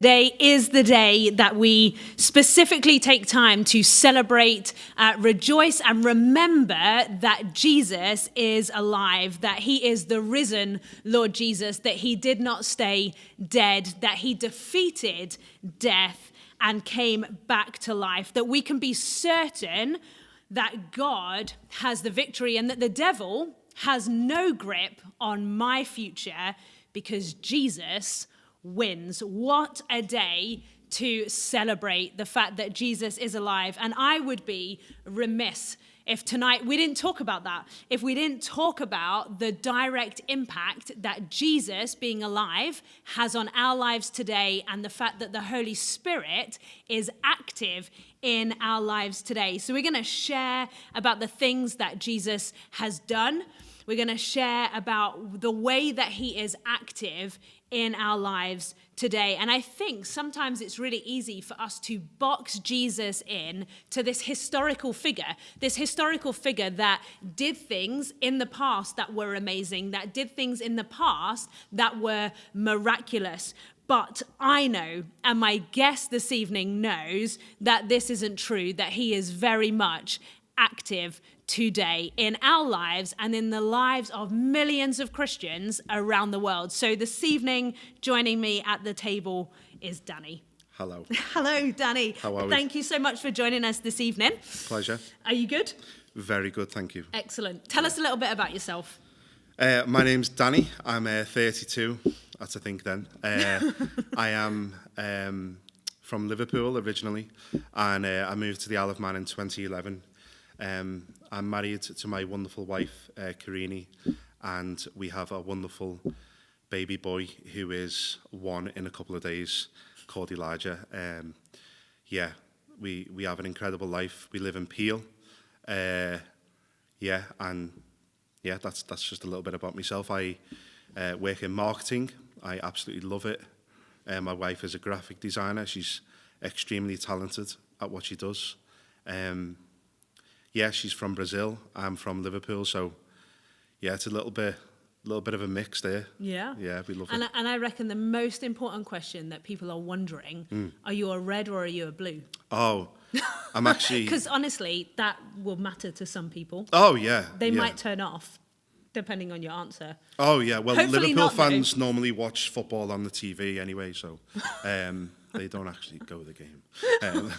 Day is the day that we specifically take time to celebrate, rejoice, and remember that Jesus is alive, that he is the risen Lord Jesus, that he did not stay dead, that he defeated death and came back to life, that we can be certain that God has the victory and that the devil has no grip on my future because Jesus wins. What a day to celebrate the fact that Jesus is alive. And I would be remiss if tonight we didn't talk about that, if we didn't talk about the direct impact that Jesus being alive has on our lives today and the fact that the Holy Spirit is active in our lives today. So we're going to share about the things that Jesus has done. We're going to share about the way that he is active in our lives today. And I think sometimes it's really easy for us to box Jesus in to this historical figure that did things in the past that were amazing, that did things in the past that were miraculous. But I know, and my guest this evening knows, that this isn't true, that he is very much active today in our lives and in the lives of millions of Christians around the world. So this evening, joining me at the table is Danny. Hello. Hello, Danny. How are we? Thank you so much for joining us this evening. Pleasure. Are you good? Very good, thank you. Excellent. Tell us a little bit about yourself. My name's Danny. I'm 32. That's a think then. I am from Liverpool originally, and I moved to the Isle of Man in 2011. I'm married to my wonderful wife, Karini, and we have a wonderful baby boy who is 1 in a couple of days, called Elijah. We have an incredible life. We live in Peel. That's just a little bit about myself. I work in marketing. I absolutely love it. My wife is a graphic designer. She's extremely talented at what she does. She's from Brazil. I'm from Liverpool, so it's a little bit of a mix there. Yeah, we love it. And I reckon the most important question that people are wondering: are you a red or are you a blue? Oh, I'm actually because honestly, that will matter to some people. Oh yeah, they might turn off depending on your answer. Oh yeah, well Hopefully Liverpool not, fans normally watch football on the TV anyway, so. They don't actually go to the game. I'm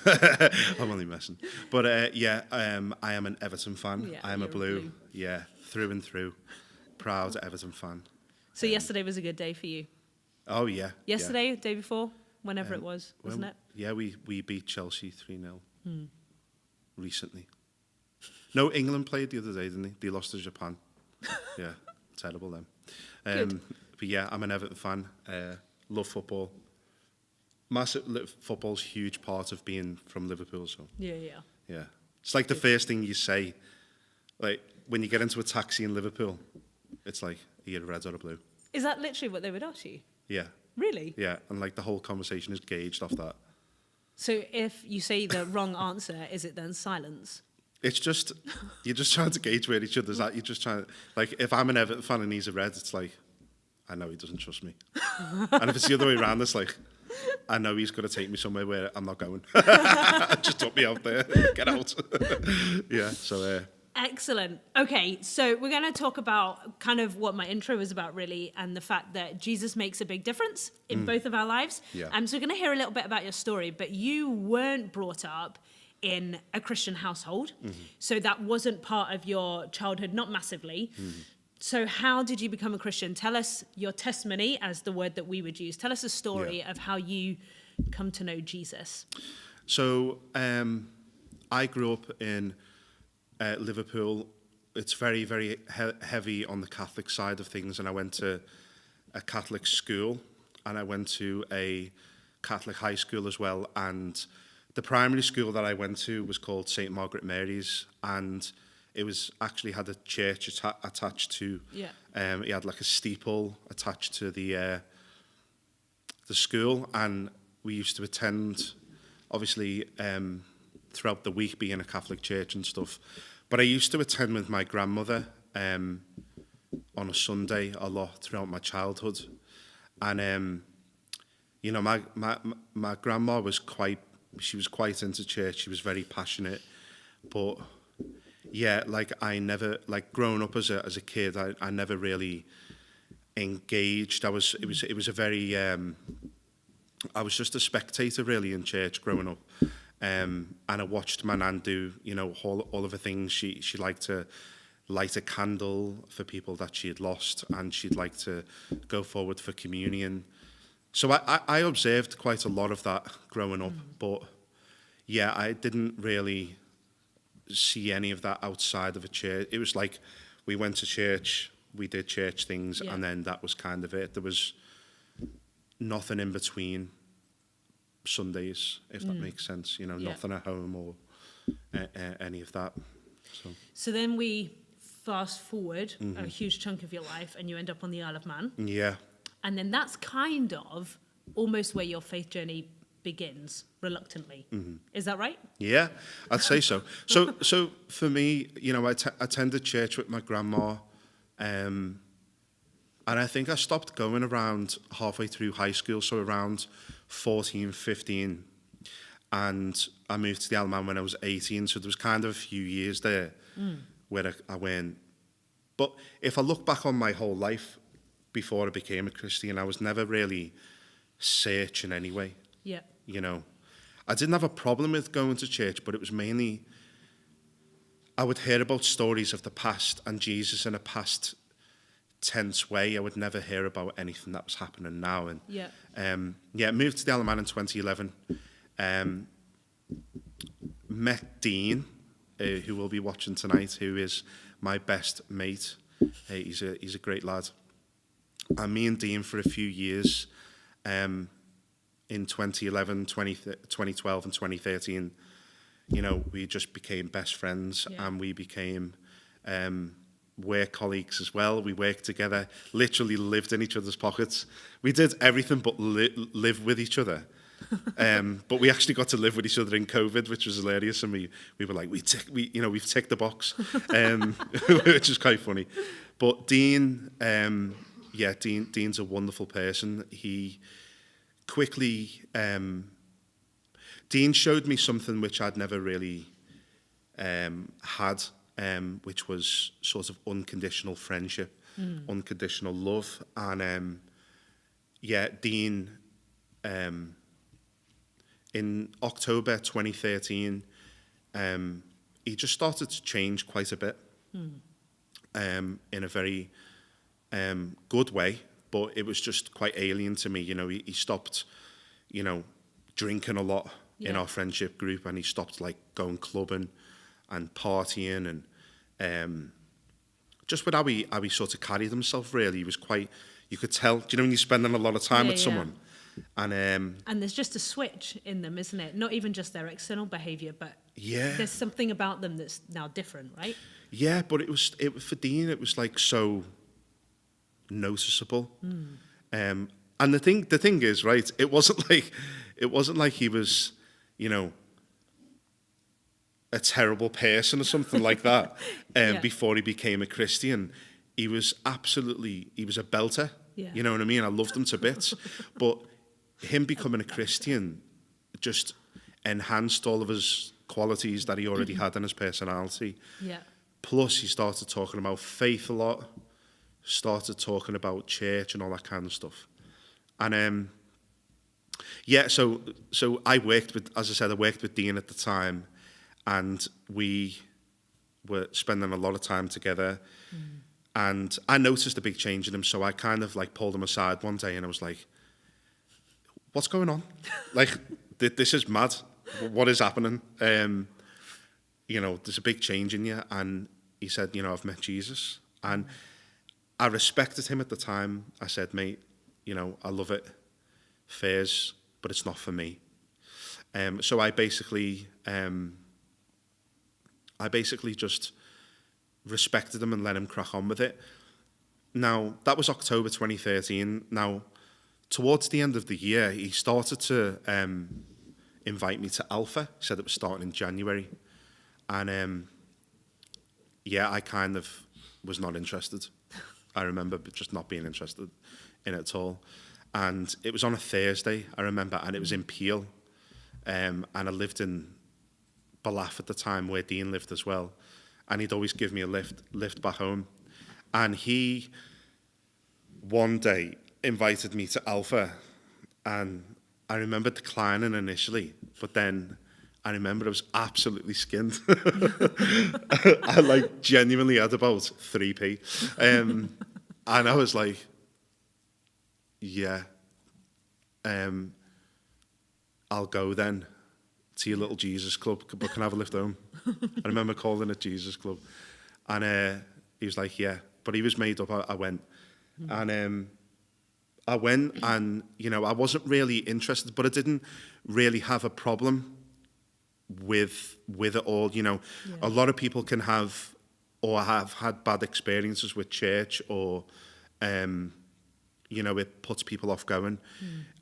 only messing. But I am an Everton fan. Yeah, I am a blue. Yeah, through and through. Proud Everton fan. So yesterday was a good day for you? Oh, yeah. Yesterday, day before, whenever it was, wasn't it? Yeah, we beat Chelsea 3-0 recently. No, England played the other day, didn't they? They lost to Japan. Yeah, terrible them. But yeah, I'm an Everton fan. Love football. Football's a huge part of being from Liverpool, so yeah. It's like the first thing you say, like when you get into a taxi in Liverpool, it's like, are you a red or a blue? Is that literally what they would ask you? Yeah. Really? Yeah, and like the whole conversation is gauged off that. So if you say the wrong answer, is it then silence? It's just you're just trying to gauge where each other's at. You're just trying to, like, if I'm an Everton fan and he's a red, it's like, I know he doesn't trust me. And if it's the other way around, it's like, I know he's going to take me somewhere where I'm not going. Just dump me out there. Get out. So... Excellent. Okay, so we're going to talk about kind of what my intro was about, really, and the fact that Jesus makes a big difference in both of our lives. Yeah. So we're going to hear a little bit about your story, but you weren't brought up in a Christian household, so that wasn't part of your childhood, not massively. So how did you become a Christian? Tell us your testimony, as the word that we would use. Tell us a story of how you come to know Jesus. So I grew up in Liverpool. It's very, very heavy on the Catholic side of things, and I went to a Catholic school, and I went to a Catholic high school as well, and the primary school that I went to was called St. Margaret Mary's, and it was actually had a church attached to. Yeah. It had like a steeple attached to the school, and we used to attend, obviously, throughout the week, being a Catholic church and stuff. But I used to attend with my grandmother on a Sunday a lot throughout my childhood, and you know, my grandma was she was quite into church. She was very passionate, but yeah, like I never, like growing up as a kid, I never really engaged. It was a very, I was just a spectator really in church growing up. And I watched my nan do, you know, all of the things. She liked to light a candle for people that she had lost, and she'd like to go forward for communion. So I observed quite a lot of that growing up, but yeah, I didn't really see any of that outside of a church. It was like we went to church, we did church things, and then that was kind of it. There was nothing in between Sundays, if that makes sense. You know, nothing at home or any of that. So then we fast forward a huge chunk of your life, and you end up on the Isle of Man. Yeah. And then that's kind of almost where your faith journey begins, reluctantly. Is that right? Yeah, I'd say so. So for me, you know, I attended church with my grandma, and I think I stopped going around halfway through high school, so around 14, 15, and I moved to the Isle of Man when I was 18, so there was kind of a few years there where I went. But if I look back on my whole life before I became a Christian, I was never really searching anyway. Yeah. You know, I didn't have a problem with going to church, but it was mainly, I would hear about stories of the past and Jesus in a past tense way. I would never hear about anything that was happening now. And moved to the Isle of Man in 2011. Met Dean, who will be watching tonight, who is my best mate. He's a great lad. And me and Dean for a few years, in 2011, 2012 and 2013, you know, we just became best friends, and we became work colleagues as well. We worked together, literally lived in each other's pockets. We did everything but live with each other. But we actually got to live with each other in COVID, which was hilarious. And we were like, we've ticked the box, which is quite funny. But Dean, Dean's a wonderful person. He quickly, Dean showed me something which I'd never really had, which was sort of unconditional friendship, unconditional love. And Dean, in October 2013, he just started to change quite a bit, in a very good way, but it was just quite alien to me. You know, he stopped, you know, drinking a lot in our friendship group, and he stopped like going clubbing and partying, and just with how he sort of carried himself. Really, he was quite. You could tell. Do you know when you're spending a lot of time with someone, and there's just a switch in them, isn't it? Not even just their external behaviour, but there's something about them that's now different, right? Yeah, but it was for Dean. It was like so noticeable. And the thing is, right? It wasn't like he was, you know, a terrible person or something like that. Before he became a Christian, he was a belter. Yeah. You know what I mean? I loved him to bits, but him becoming a Christian just enhanced all of his qualities that he already had in his personality. Yeah. Plus, he started talking about faith a lot, started talking about church and all that kind of stuff. And so I worked with, as I said, I worked with Dean at the time, and we were spending a lot of time together. And I noticed a big change in him, so I kind of like pulled him aside one day, and I was like, "What's going on? Like, this is mad. What is happening? You know, there's a big change in you." And he said, "You know, I've met Jesus." And I respected him at the time. I said, "Mate, you know, I love it. Fairs, but it's not for me." So I basically just respected him and let him crack on with it. Now, that was October 2013. Now, towards the end of the year, he started to invite me to Alpha. He said it was starting in January. And I kind of was not interested. I remember just not being interested in it at all. And it was on a Thursday, I remember, and it was in Peel. And I lived in Ballaugh at the time, where Dean lived as well. And he'd always give me a lift back home. And he, one day, invited me to Alpha. And I remember declining initially, but then I remember I was absolutely skinned. I genuinely had about 3p. And I was like, yeah, I'll go then to your little Jesus club, but can I have a lift home? I remember calling it Jesus Club. And he was like, yeah, but he was made up. I went. And I went, and, I wasn't really interested, but I didn't really have a problem with it all. A lot of people can have or have had bad experiences with church, or, it puts people off going.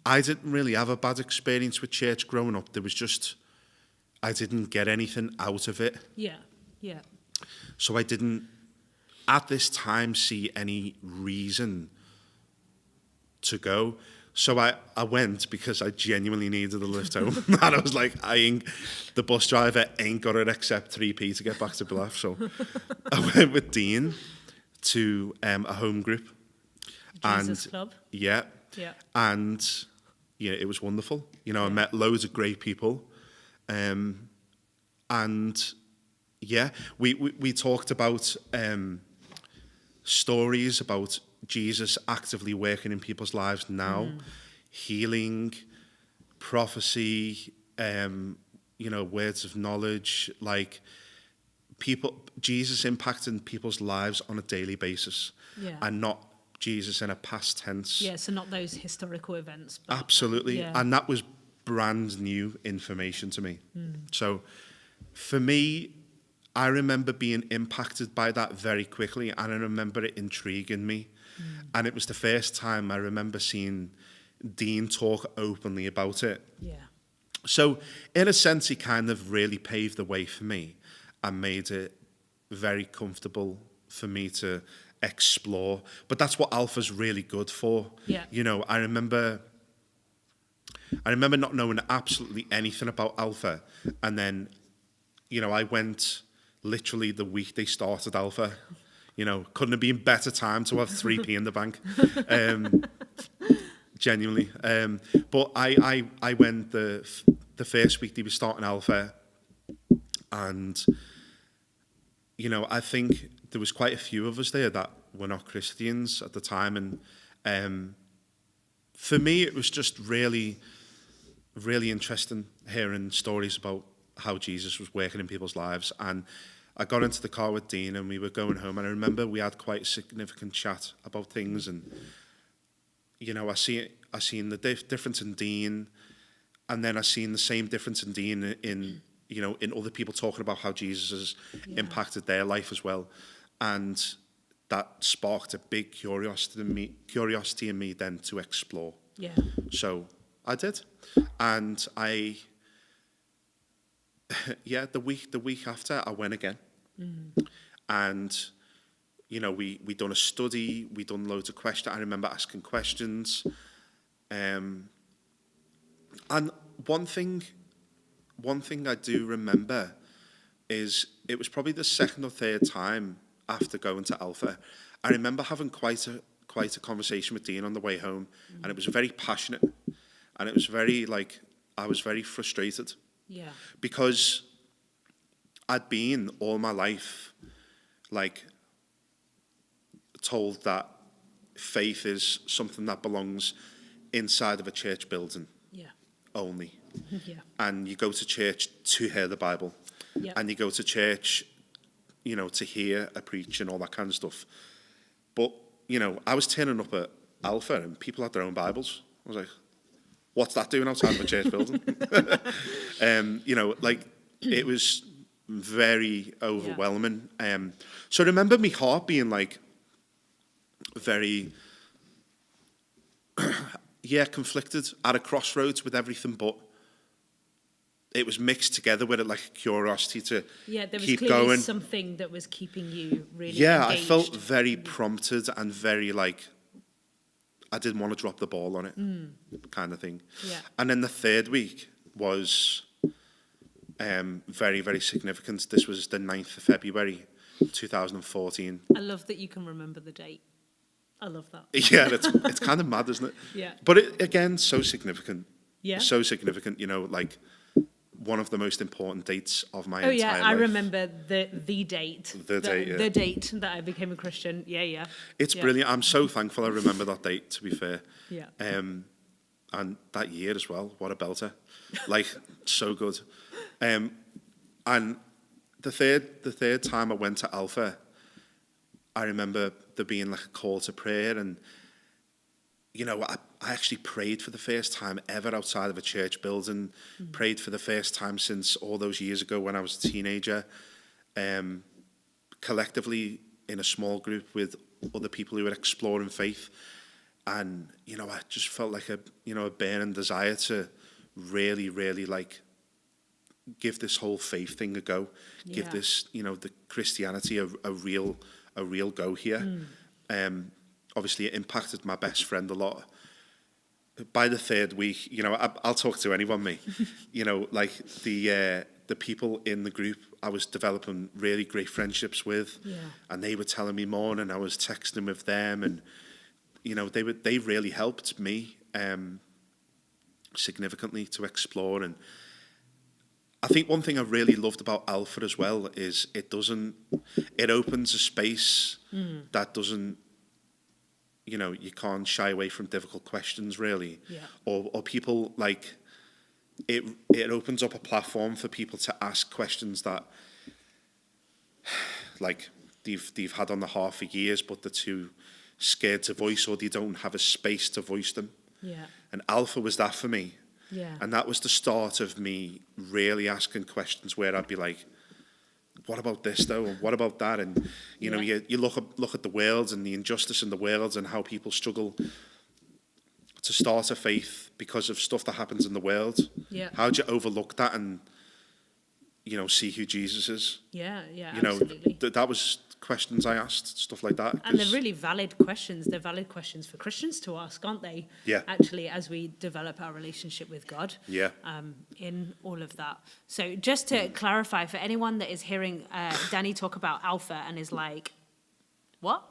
I didn't really have a bad experience with church growing up. There was just, I didn't get anything out of it. Yeah, yeah. So I didn't, at this time, see any reason to go. So I went because I genuinely needed a lift home. And I was like, the bus driver ain't got to accept 3p to get back to Ballaugh. So I went with Dean to a home group. Jesus Club. Yeah. Yeah. And, it was wonderful. I met loads of great people. And, yeah, we talked about stories about Jesus actively working in people's lives now, healing, prophecy, words of knowledge, Jesus impacting people's lives on a daily basis, and not Jesus in a past tense. Yeah, so not those historical events. But, absolutely, and that was brand new information to me. So for me, I remember being impacted by that very quickly, and I remember it intriguing me. And it was the first time I remember seeing Dean talk openly about it. Yeah. So in a sense, he kind of really paved the way for me and made it very comfortable for me to explore. But that's what Alpha's really good for. Yeah. I remember not knowing absolutely anything about Alpha. And then, I went literally the week they started Alpha. Couldn't have been better time to have 3p in the bank. Genuinely. But I went the first week they were starting Alpha, and, I think there was quite a few of us there that were not Christians at the time. And for me, it was just really, really interesting hearing stories about how Jesus was working in people's lives. And I got into the car with Dean and we were going home, and I remember we had quite a significant chat about things. And, I seen the difference in Dean, and then I seen the same difference in Dean in other people talking about how Jesus has impacted their life as well. And that sparked a big curiosity in me then to explore. Yeah. So I did. And the week after I went again. And, we done a study, we done loads of questions. I remember asking questions. And one thing I do remember is it was probably the second or third time after going to Alpha. I remember having quite a conversation with Dean on the way home, and it was very passionate, and it was very I was very frustrated. Yeah. Because I'd been all my life told that faith is something that belongs inside of a church building. Yeah. Only. Yeah. And you go to church to hear the Bible. Yeah. And you go to church, to hear a preach and all that kind of stuff. But, I was turning up at Alpha and people had their own Bibles. I was like, what's that doing outside of a church building? It was very overwhelming. So I remember my heart being very, conflicted, at a crossroads with everything, but it was mixed together with it like a curiosity to there was keep clearly going. something that was keeping you really Yeah, engaged. I felt very prompted and very I didn't want to drop the ball on it, kind of thing. Yeah. And then the third week was very, very significant. This was the 9th of February, 2014. I love that you can remember the date. I love that. Yeah, it's kind of mad, isn't it? Yeah. But again, so significant. Yeah. So significant, you know, like one of the most important dates of my Oh entire yeah, life. I remember the date. The date, yeah. The date that I became a Christian. Yeah, yeah. It's Yeah. brilliant. I'm so thankful I remember that date, to be fair. Yeah. And that year as well. What a belter. Like, so good. And the third time I went to Alpha, I remember there being like a call to prayer, and you know, I actually prayed for the first time ever outside of a church building. Prayed for the first time since all those years ago when I was a teenager. Collectively in a small group with other people who were exploring faith, and you know, I just felt like a burning desire to really, really like give this whole faith thing a go. Give Yeah. this, you know, the Christianity a real go here. Obviously, it impacted my best friend a lot. By the third week, you know, I'll talk to anyone, mate. You know, like the people in the group, I was developing really great friendships with, Yeah. and they were telling me more, and I was texting with them, and you know, they really helped me significantly to explore. And I think one thing I really loved about Alpha as well is it opens a space that doesn't, you know, you can't shy away from difficult questions really. Yeah. Or people like, it opens up a platform for people to ask questions that like they've had on the heart for years, but they're too scared to voice, or they don't have a space to voice them. Yeah. And Alpha was that for me. Yeah. And that was the start of me really asking questions where I'd be like, what about this though? And what about that? And, you know, Yeah. you look at the world and the injustice in the world and how people struggle to start a faith because of stuff that happens in the world. Yeah. How do you overlook that and, you know, see who Jesus is? Yeah, yeah, You know, absolutely. that was questions I asked, stuff like that. And they're 'cause- really valid questions. They're valid questions for Christians to ask, aren't they? Yeah. Actually, as we develop our relationship with God. Yeah. In all of that. So just to clarify, for anyone that is hearing Danny talk about Alpha and is like, what?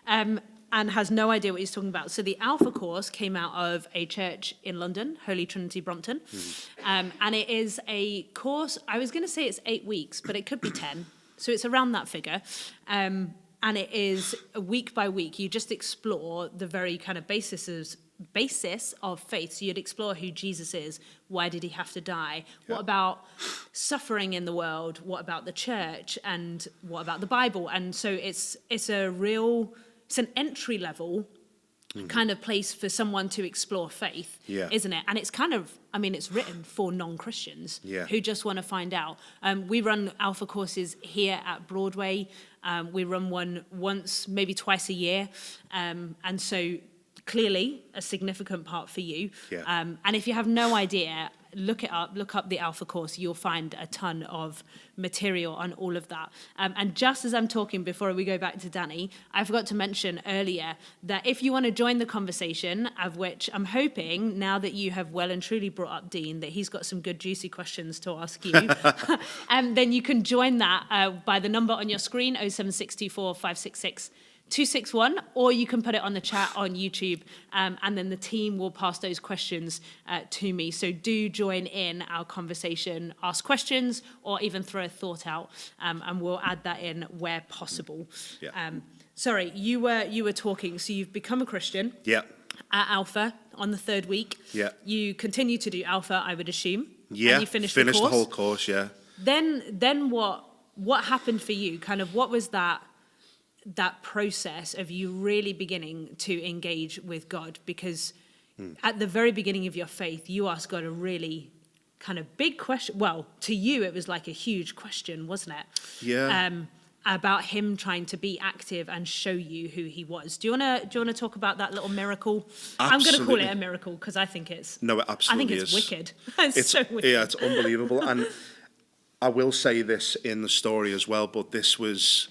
And has no idea what he's talking about. So the Alpha course came out of a church in London, Holy Trinity Brompton. And it is a course, I was going to say it's 8 weeks, but it could be 10. So it's around that figure. And it is week by week. You just explore the very kind of basis of faith. So you'd explore who Jesus is. Why did he have to die? Yeah. What about suffering in the world? What about the church? And what about the Bible? And so it's an entry level kind of place for someone to explore faith, Yeah. isn't it? And it's kind of, I mean, it's written for non-Christians Yeah. who just want to find out. We run Alpha courses here at Broadway. We run one once, maybe twice a year. And so clearly a significant part for you. Yeah. And if you have no idea, look up the Alpha course. You'll find a ton of material on all of that. And just as I'm talking, before we go back to Danny, I forgot to mention earlier that if you want to join the conversation, of which I'm hoping, now that you have well and truly brought up Dean, that he's got some good juicy questions to ask you, then you can join that by the number on your screen, 07624 566 261, or you can put it on the chat on YouTube, and then the team will pass those questions to me. So do join in our conversation, ask questions, or even throw a thought out, and we'll add that in where possible. Yeah. Sorry, you were talking, so you've become a Christian Yeah. at Alpha on the third week. Yeah. You continue to do Alpha, I would assume. Yeah. And you finished the course. whole course, yeah. Then what happened for you? Kind of what was that process of you really beginning to engage with God? Because at the very beginning of your faith, you asked God a really kind of big question. Well, to you, it was like a huge question, wasn't it? Yeah. About him trying to be active and show you who he was. Do you want to talk about that little miracle? I'm going to call it Absolutely. a miracle because I think it's No, it absolutely it's is. wicked. It's so wicked. Yeah, it's unbelievable. And I will say this in the story as well, but this was,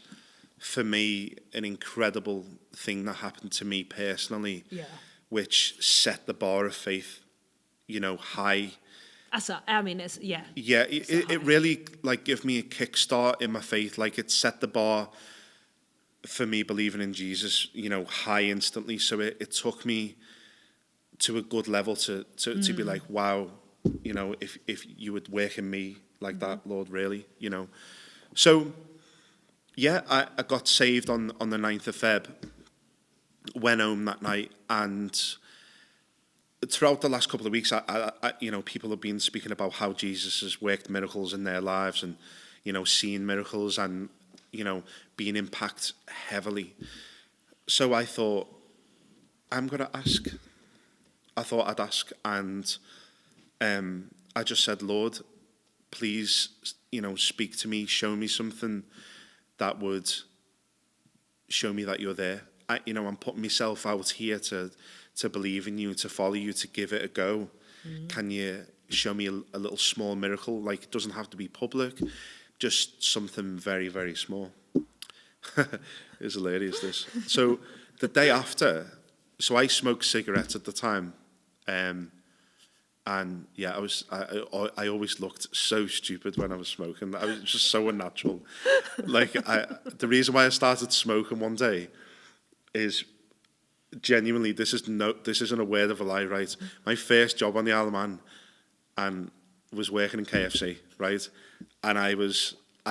for me, an incredible thing that happened to me personally. Yeah. which set the bar of faith, high. Yeah. Yeah, it really like gave me a kickstart in my faith. Like it set the bar for me believing in Jesus, high instantly. So it took me to a good level to be like, wow, if you would work in me like that, Lord, really, So, yeah, I got saved on the 9th of Feb, went home that night, and throughout the last couple of weeks, people have been speaking about how Jesus has worked miracles in their lives and, seeing miracles and, being impacted heavily. So I thought, I'm going to ask. I thought I'd ask, and I just said, Lord, please, speak to me, show me something that would show me that you're there. I'm putting myself out here to believe in you, to follow you, to give it a go. Can you show me a little small miracle? Like, it doesn't have to be public, just something very, very small. It's hilarious, this. So the day after, so I smoked cigarettes at the time, and yeah, I always looked so stupid when I was smoking. I was just so unnatural. Like, the reason why I started smoking one day is genuinely, this isn't a word of a lie, right? My first job on the Isle of Man, and was working in KFC, right? And I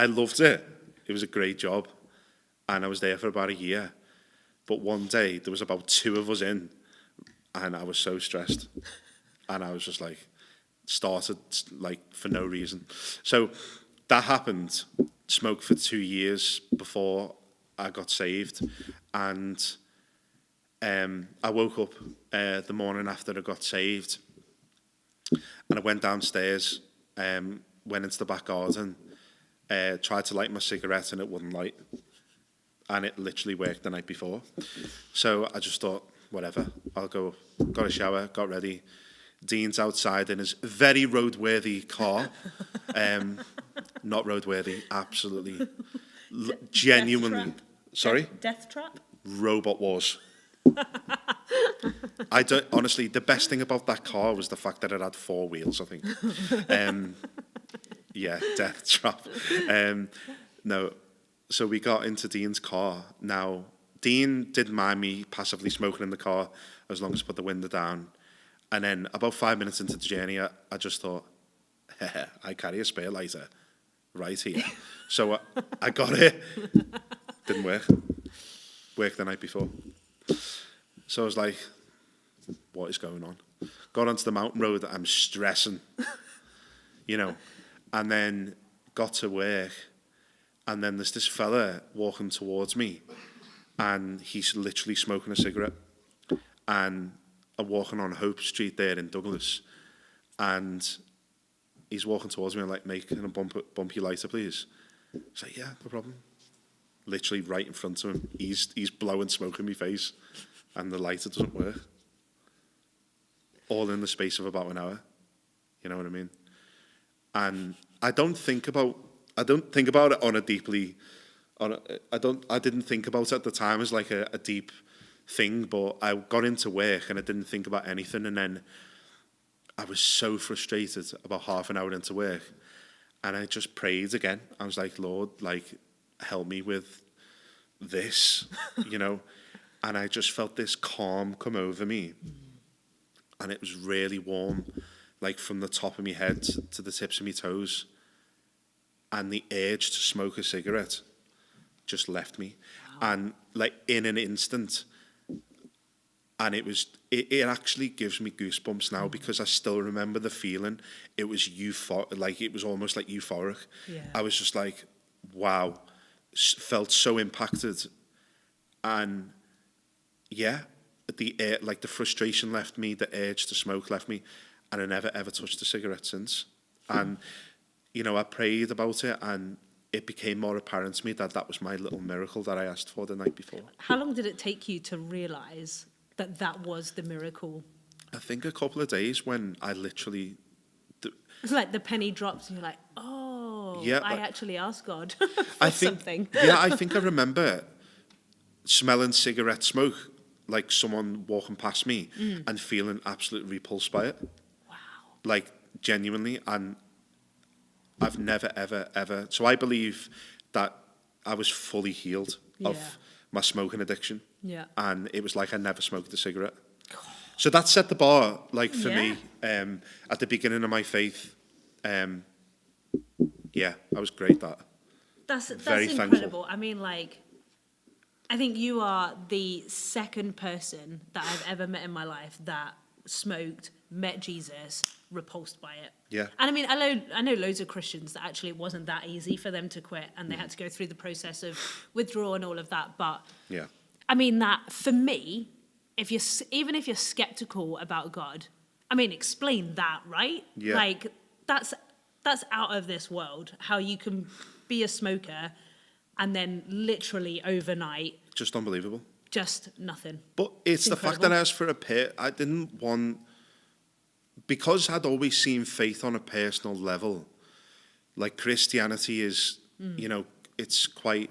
loved it. It was a great job, and I was there for about a year. But one day there was about 2 of us in, and I was so stressed, and I was just like, started like for no reason. So that happened. Smoked for 2 years before I got saved, and I woke up the morning after I got saved, and I went downstairs, went into the back garden, tried to light my cigarette, and it wouldn't light. And it literally worked the night before. So I just thought, whatever, I'll go. Got a shower, got ready. Dean's outside in his very roadworthy car. Not roadworthy, absolutely. Genuinely. Death trap. Sorry? Death trap? Robot Wars. Honestly, the best thing about that car was the fact that it had 4 wheels, I think. Yeah, death trap. No. So we got into Dean's car. Now, Dean didn't mind me passively smoking in the car as long as I put the window down. And then about 5 minutes into the journey, I just thought, I carry a spare lighter right here. So I got it. Didn't work. Worked the night before. So I was like, what is going on? Got onto the mountain road. I'm stressing, and then got to work. And then there's this fella walking towards me, and he's literally smoking a cigarette. And I'm walking on Hope Street there in Douglas, and he's walking towards me and like, mate, can I bump your lighter, please? I was like, yeah, no problem. Literally right in front of him, he's blowing smoke in my face, and the lighter doesn't work. All in the space of about an hour. You know what I mean? And I didn't think about it on a deeply, I didn't think about it at the time as like a deep thing, but I got into work and I didn't think about anything, and then I was so frustrated about half an hour into work, and I just prayed again. I was like, Lord, like, help me with this, and I just felt this calm come over me, and it was really warm, like from the top of my head to the tips of my toes. And the urge to smoke a cigarette just left me. Wow. And like in an instant. And it actually gives me goosebumps now because I still remember the feeling. It was it was almost like euphoric. Yeah. I was just like, wow, felt so impacted. And yeah, the frustration left me, the urge to smoke left me, and I never ever touched a cigarette since. And I prayed about it, and it became more apparent to me that was my little miracle that I asked for the night before. How long did it take you to realise that was the miracle? I think a couple of days, when I literally... It's like the penny drops and you're like, oh, yeah, I actually asked God for something. Yeah, I think I remember smelling cigarette smoke like someone walking past me and feeling absolutely repulsed by it. Wow. Like, genuinely. And I've never, ever, ever... So I believe that I was fully healed Yeah. of my smoking addiction. Yeah. And it was like I never smoked a cigarette. So that set the bar, like, for Yeah. me, at the beginning of my faith. Yeah, I was great at that. That's Very incredible. thankful. I mean, like, I think you are the second person that I've ever met in my life that smoked, met Jesus, repulsed by it. Yeah. And I mean, I know loads of Christians that actually it wasn't that easy for them to quit, and they had to go through the process of withdrawal and all of that. But Yeah. I mean, that for me, even if you're skeptical about God, I mean, explain that, right? Yeah. Like that's out of this world. How you can be a smoker and then literally overnight, Just unbelievable. just nothing. But it's the fact incredible. that I asked for a pit. I didn't want... Because I'd always seen faith on a personal level. Like, Christianity is, you know, it's quite...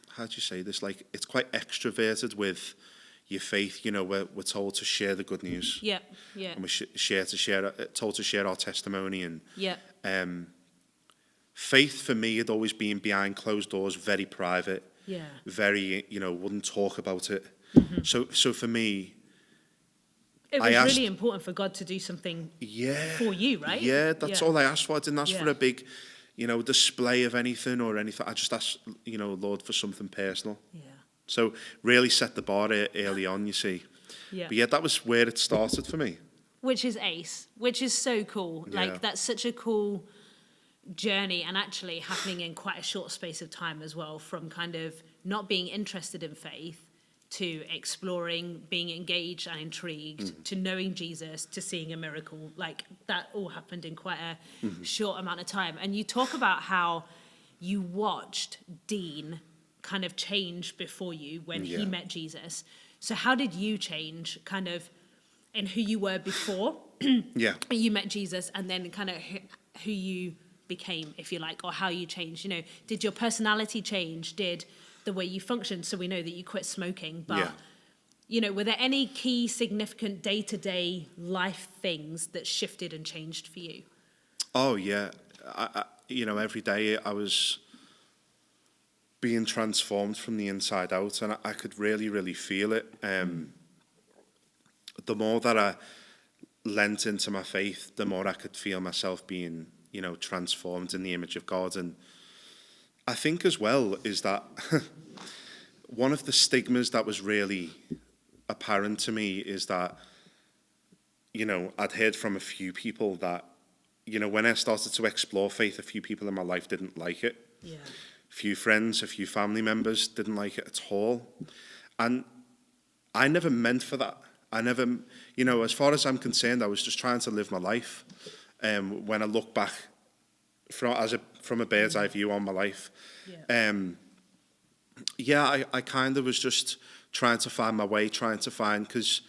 How do you say this? Like, it's quite extroverted with your faith. You know, we're told to share the good news. Yeah, yeah, And we're told to share our testimony. And yeah, faith for me had always been behind closed doors, very private. yeah. Very, you know, wouldn't talk about it. So for me, It I was asked- really important for God to do something yeah, for you, right? Yeah, that's all I asked for. I didn't ask for Yeah. a big, you know, display of anything or anything. I just asked, you know, Lord, for something personal. Yeah, So really set the bar early on, you see. yeah. But yeah, that was where it started for me. Which is ace, which is so cool. Yeah. Like, that's such a cool journey, and actually happening in quite a short space of time as well, from kind of not being interested in faith to exploring, being engaged and intrigued, to knowing Jesus, to seeing a miracle. Like, that all happened in quite a short amount of time. And you talk about how you watched Dean kind of change before you when he Yeah. met Jesus. So how did you change kind of in who you were before Yeah. you met Jesus, and then kind of who you became, if you like, or how you changed? You know, did your personality change? Did the way you functioned? So we know that you quit smoking, but Yeah. you know, were there any key significant day-to-day life things that shifted and changed for you? Oh, yeah. You know, every day I was being transformed from the inside out, and I could really, really feel it. The more that I lent into my faith, the more I could feel myself being, you know, transformed in the image of God. And I think as well is that one of the stigmas that was really apparent to me is that, you know, I'd heard from a few people that, you know, when I started to explore faith, a few people in my life didn't like it. Yeah. A few friends, a few family members didn't like it at all. And I never meant for that. I never, you know, as far as I'm concerned, I was just trying to live my life. When I look back from a bird's eye view on my life, I kind of was just trying to find my way, because,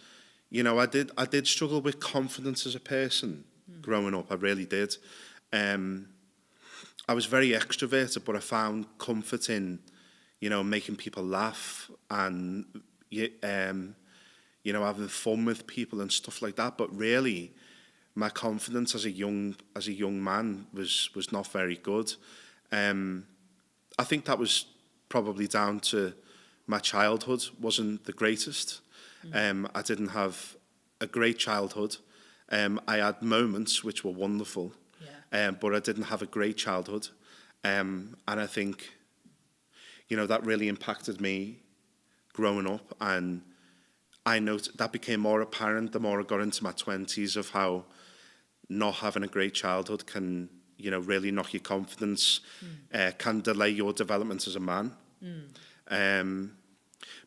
you know, I did struggle with confidence as a person growing up. I really did. I was very extroverted, but I found comfort in, you know, making people laugh and, you know, having fun with people and stuff like that. But really, my confidence as a young man was not very good. I think that was probably down to my childhood wasn't the greatest. I didn't have a great childhood. I had moments which were wonderful, but I didn't have a great childhood. And I think, you know, that really impacted me growing up. And I know that became more apparent the more I got into my 20s, of how not having a great childhood can, you know, really knock your confidence, can delay your development as a man.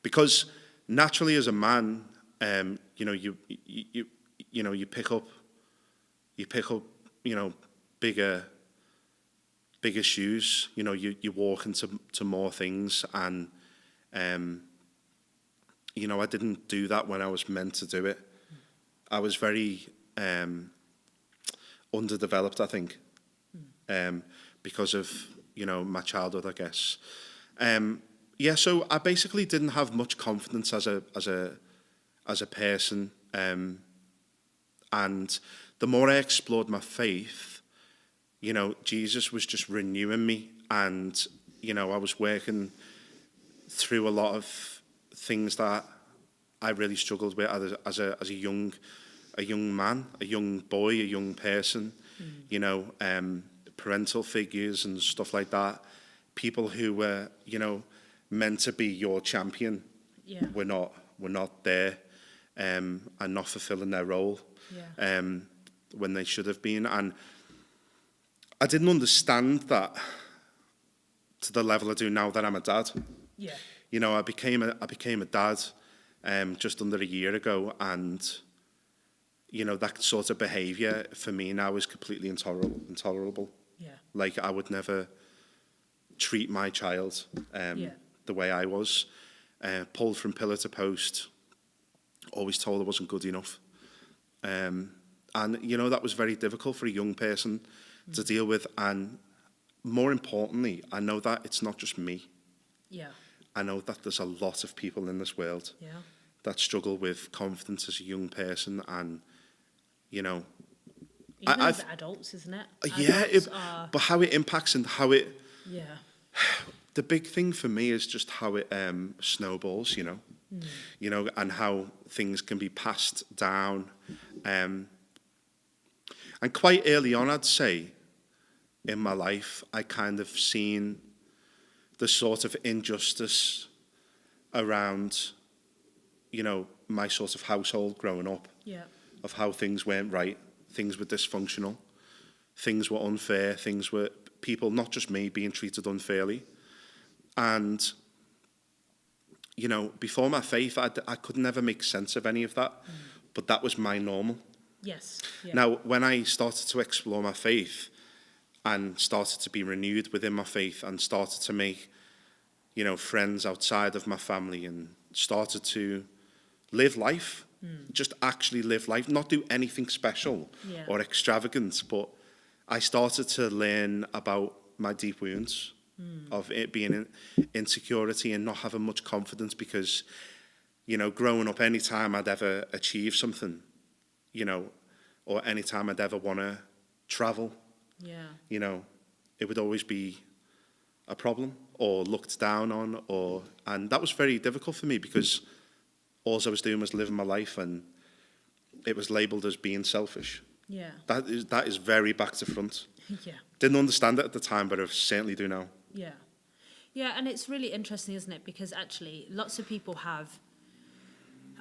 Because naturally as a man, you know, you pick up, you know, bigger shoes. You know, you walk into more things, and you know, I didn't do that when I was meant to do it. I was very underdeveloped, I think, because of, you know, my childhood, I guess. Yeah, so I basically didn't have much confidence as a person, and the more I explored my faith, Jesus was just renewing me, and I was working through a lot of things that I really struggled with as a young man, a young boy, a young person. Parental figures and stuff like that. People who were meant to be your champion were not there, and not fulfilling their role when they should have been. And I didn't understand that to the level I do now that I'm a dad. Yeah. I became a dad just under a year ago, and that sort of behaviour for me now is completely intolerable. Yeah. Like, I would never treat my child the way I was, pulled from pillar to post, always told I wasn't good enough. And that was very difficult for a young person to deal with. And more importantly, I know that it's not just me. Yeah. I know that there's a lot of people in this world that struggle with confidence as a young person, and even as adults, isn't it? But how it impacts and how it. Yeah. The big thing for me is just how it snowballs, and how things can be passed down. And quite early on, I'd say, in my life, I kind of seen the sort of injustice around, my sort of household growing up, of how things weren't right, things were dysfunctional, things were unfair, things were people, not just me, being treated unfairly. And, before my faith, I could never make sense of any of that, but that was my normal. Yes. Yeah. Now, when I started to explore my faith and started to be renewed within my faith and started to make, friends outside of my family, and started to live life, just actually live life, not do anything special or extravagant, but I started to learn about my deep wounds of it being in insecurity and not having much confidence, because, growing up, any time I'd ever achieve something, or any time I'd ever want to travel, it would always be a problem or looked down on, and that was very difficult for me, because all I was doing was living my life, and it was labelled as being selfish. Yeah. That is very back to front. Yeah. Didn't understand it at the time, but I certainly do now. Yeah. Yeah, and it's really interesting, isn't it? Because actually, lots of people have,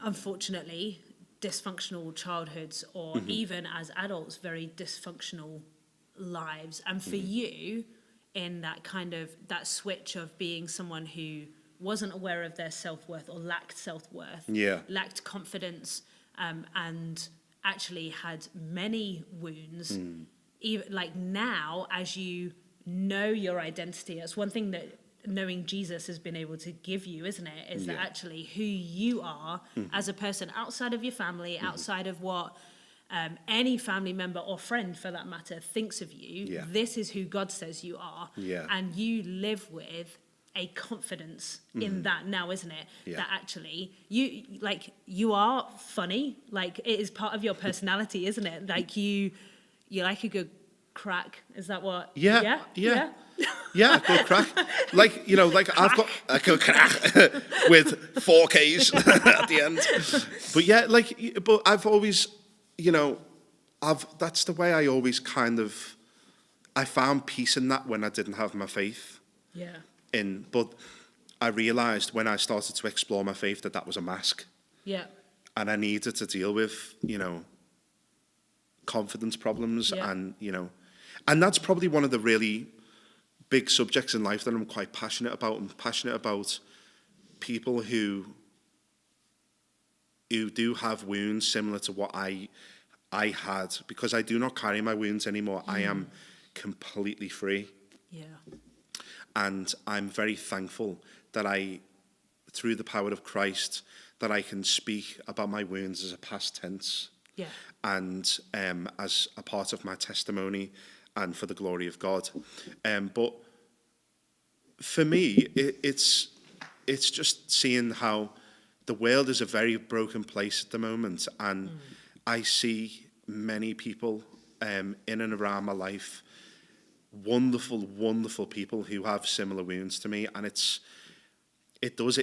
unfortunately, dysfunctional childhoods, or even as adults, very dysfunctional lives. And for you, in that kind of, that switch of being someone who wasn't aware of their self-worth or lacked self-worth, lacked confidence, and actually had many wounds, even like now, as you know your identity, that's one thing that knowing Jesus has been able to give you, isn't it? Is that actually who you are as a person, outside of your family, outside of what any family member or friend, for that matter, thinks of you. This is who God says you are. And you live with a confidence in that now, isn't it? That actually you are funny. Like, it is part of your personality, isn't it? Like, you like a good crack. Is that what? Yeah, good crack. I've got a good crack with 4 Ks at the end. But but I've always, that's the way I always I found peace in that when I didn't have my faith. But I realised when I started to explore my faith that was a mask. And I needed to deal with, confidence problems, and, and that's probably one of the really big subjects in life that I'm quite passionate about. I'm passionate about people who do have wounds similar to what I had, because I do not carry my wounds anymore. I am completely free. And I'm very thankful that through the power of Christ, that I can speak about my wounds as a past tense. And as a part of my testimony and for the glory of God. But for me, it's it's just seeing how the world is a very broken place at the moment, and I see many people in and around my life, wonderful, wonderful people who have similar wounds to me, and it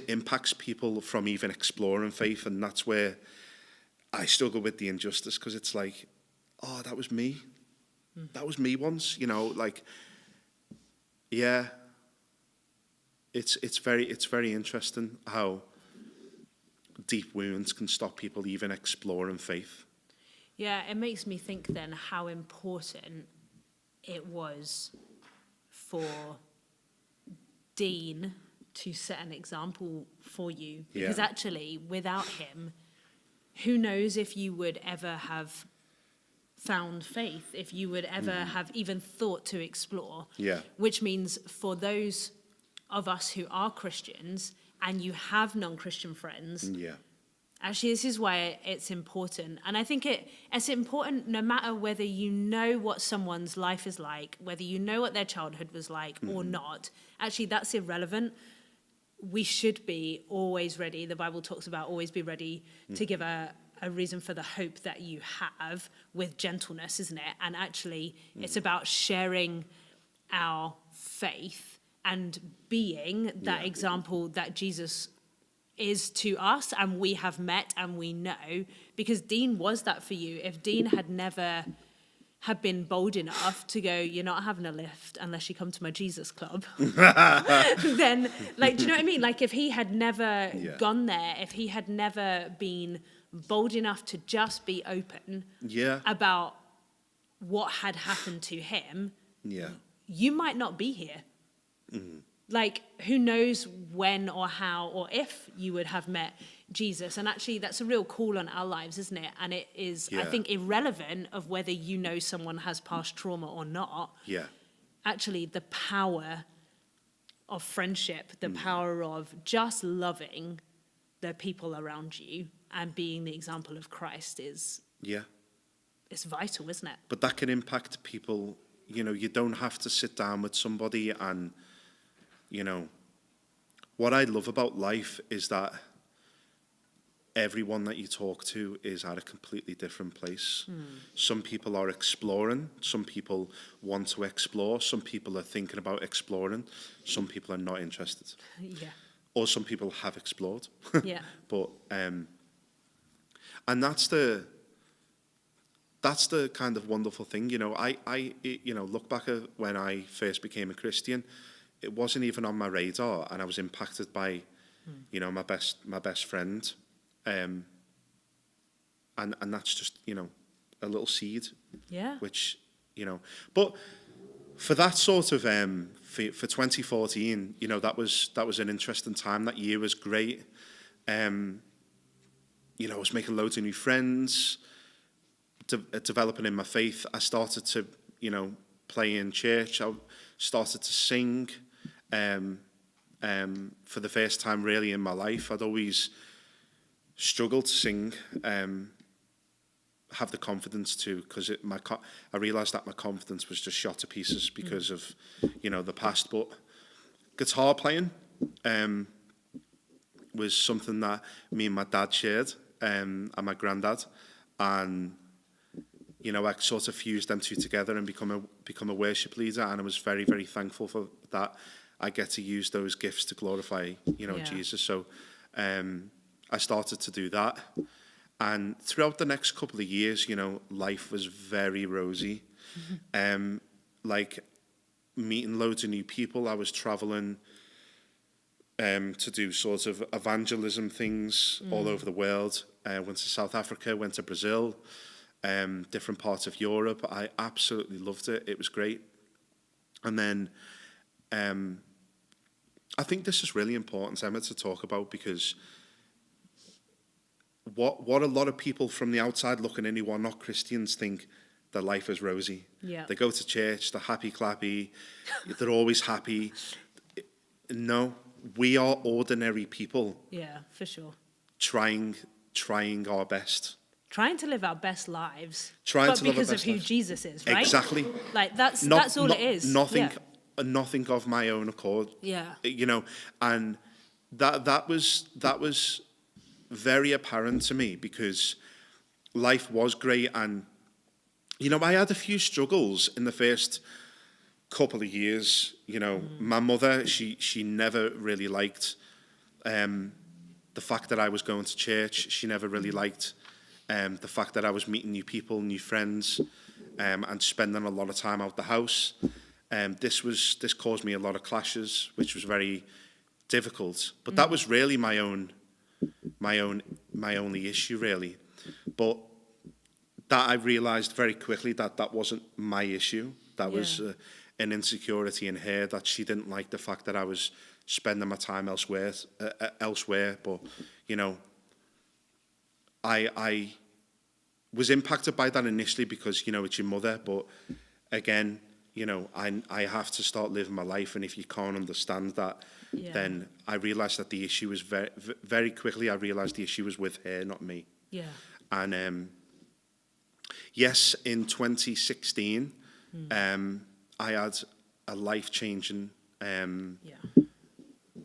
impacts people from even exploring faith, and that's where I struggle with the injustice, because it's like, oh, that was me. That was me once, like, yeah. It's very interesting how deep wounds can stop people even exploring faith. Yeah, it makes me think then how important it was for Dean to set an example for you. Because actually, without him, who knows if you would ever have found faith, if you would ever have even thought to explore. Yeah. Which means for those of us who are Christians and you have non-Christian friends, actually this is why it's important. And I think it's important no matter whether you know what someone's life is like, whether you know what their childhood was like or not. Actually, that's irrelevant. We should be always ready. The Bible talks about always be ready to give a reason for the hope that you have with gentleness, isn't it? And actually, it's about sharing our faith and being that example that Jesus is to us and we have met and we know, because Dean was that for you. If Dean had never had been bold enough to go, you're not having a lift unless you come to my Jesus club, then, like, do you know what I mean? Like, if he had never gone there, if he had never been bold enough to just be open about what had happened to him, you might not be here. Like, who knows when or how or if you would have met Jesus. And actually, that's a real call on our lives, isn't it? And it is, I think, irrelevant of whether you know someone has past trauma or not. Actually, the power of friendship, the power of just loving the people around you and being the example of Christ is it's vital, isn't it? But that can impact people. You don't have to sit down with somebody and, what I love about life is that everyone that you talk to is at a completely different place. Some people are exploring, some people want to explore, some people are thinking about exploring, some people are not interested. Or some people have explored. But and that's the kind of wonderful thing. I look back at when I first became a Christian, it wasn't even on my radar, and I was impacted by my best friend, and that's just a little seed, which but for that sort of for 2014, that was an interesting time. That year was great. I was making loads of new friends, developing in my faith. I started to play in church. I started to sing for the first time really in my life. I'd always struggled to sing, have the confidence to, because I realised that my confidence was just shot to pieces because of the past. But guitar playing was something that me and my dad shared, and my granddad, and I sort of fused them two together and become a worship leader, and I was very, very thankful for that. I get to use those gifts to glorify Jesus. So I started to do that, and throughout the next couple of years, life was very rosy. Like meeting loads of new people. I was traveling to do sort of evangelism things all over the world. Went to South Africa, went to Brazil, different parts of Europe. I absolutely loved it. It was great. And then I think this is really important, Emma, to talk about, because what a lot of people from the outside looking in who are not Christians think their life is rosy. They go to church, they're happy clappy, they're always happy. No, we are ordinary people. Yeah, for sure. Trying our best. Trying to live our best lives. But because of who Jesus is, right? Exactly. Like that's all it is. Nothing of my own accord. Yeah. And that was very apparent to me, because life was great, and I had a few struggles in the first couple of years. My mother, she never really liked the fact that I was going to church. She never really liked the fact that I was meeting new people, new friends, and spending a lot of time out the house. This caused me a lot of clashes, which was very difficult. But that was really my only issue, really. But that I realised very quickly that wasn't my issue. That was an insecurity in her, that she didn't like the fact that I was spending my time elsewhere. But I was impacted by that initially because it's your mother. But again, I have to start living my life, and if you can't understand that, then I realised that the issue was very quickly. I realised the issue was with her, not me. Yeah. And yes, in 2016, I had a life-changing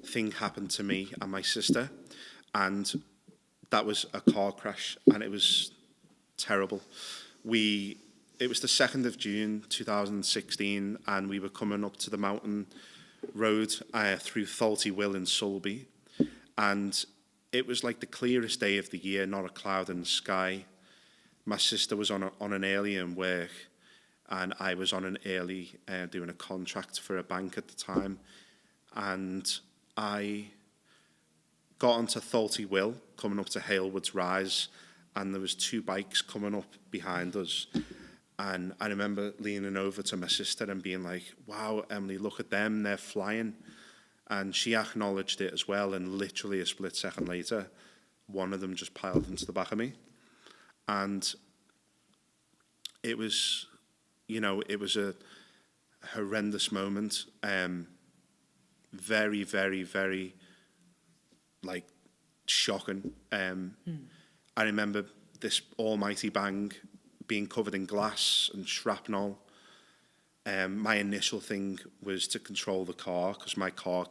thing happen to me and my sister, and that was a car crash, and it was terrible. It was the 2nd of June 2016, and we were coming up to the mountain road through Thalty Will in Sulby, and it was like the clearest day of the year, not a cloud in the sky. My sister was on an early in work, and I was on an early doing a contract for a bank at the time, and I got onto Thalty Will coming up to Halewoods Rise, and there was 2 bikes coming up behind us. And I remember leaning over to my sister and being like, wow, Emily, look at them, they're flying. And she acknowledged it as well, and literally a split second later, one of them just piled into the back of me. And it was, it was a horrendous moment. Very, very, very, shocking. I remember this almighty bang, being covered in glass and shrapnel. My initial thing was to control the car, because my car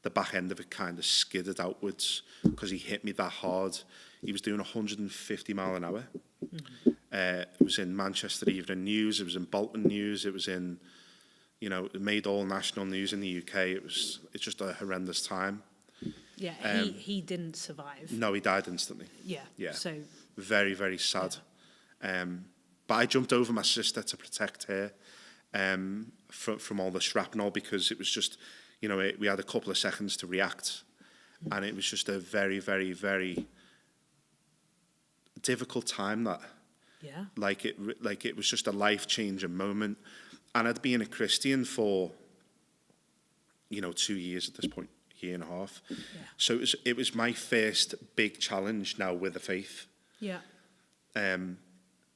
the back end of it kind of skidded outwards because he hit me that hard. He was doing 150 mile an hour. It was in Manchester Evening News, it was in Bolton News, it was in, it made all national news in the UK. It's just a horrendous time. Yeah, he didn't survive. No, he died instantly. Yeah. So very, very sad. But I jumped over my sister to protect her from all the shrapnel, because it was just, we had a couple of seconds to react, and it was just a very, very, very difficult time. That, it was just a life-changing moment, and I'd been a Christian for 2 years at this point, year and a half. So it was my first big challenge now with the faith.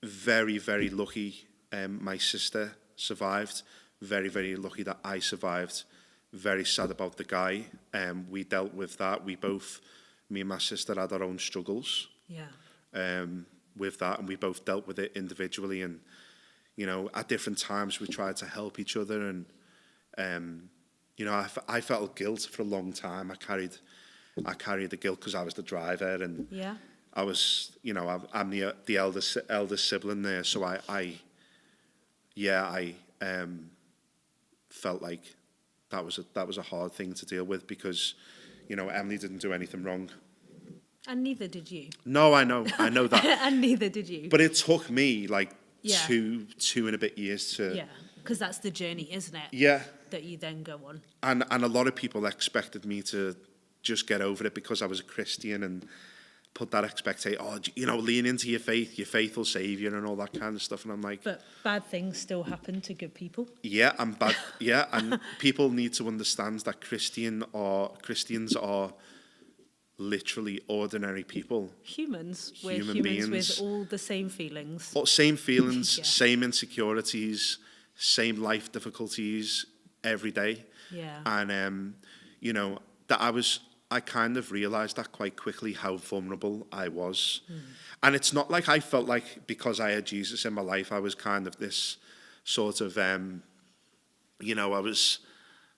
Very, very lucky my sister survived. Very, very lucky that I survived. Very sad about the guy. We dealt with that. Me and my sister had our own struggles with that, and we both dealt with it individually. And, at different times we tried to help each other. And, I felt guilt for a long time. I carried the guilt because I was the driver, and I was, I'm the eldest sibling there, so I felt like that was a hard thing to deal with, because, Emily didn't do anything wrong. And neither did you. No, I know that. And neither did you. But it took me two and a bit years to. Yeah, because that's the journey, isn't it? Yeah. That you then go on. And a lot of people expected me to just get over it because I was a Christian, and put that expectation, lean into your faith will save you, and all that kind of stuff. And I'm like, but bad things still happen to good people. Yeah, and and people need to understand that Christians are literally ordinary people. Humans. We're Human humans beings. with all the same feelings. Same feelings, same insecurities, same life difficulties every day. Yeah. And, I kind of realised that quite quickly, how vulnerable I was. And it's not like I felt like because I had Jesus in my life, I was kind of this sort of, I was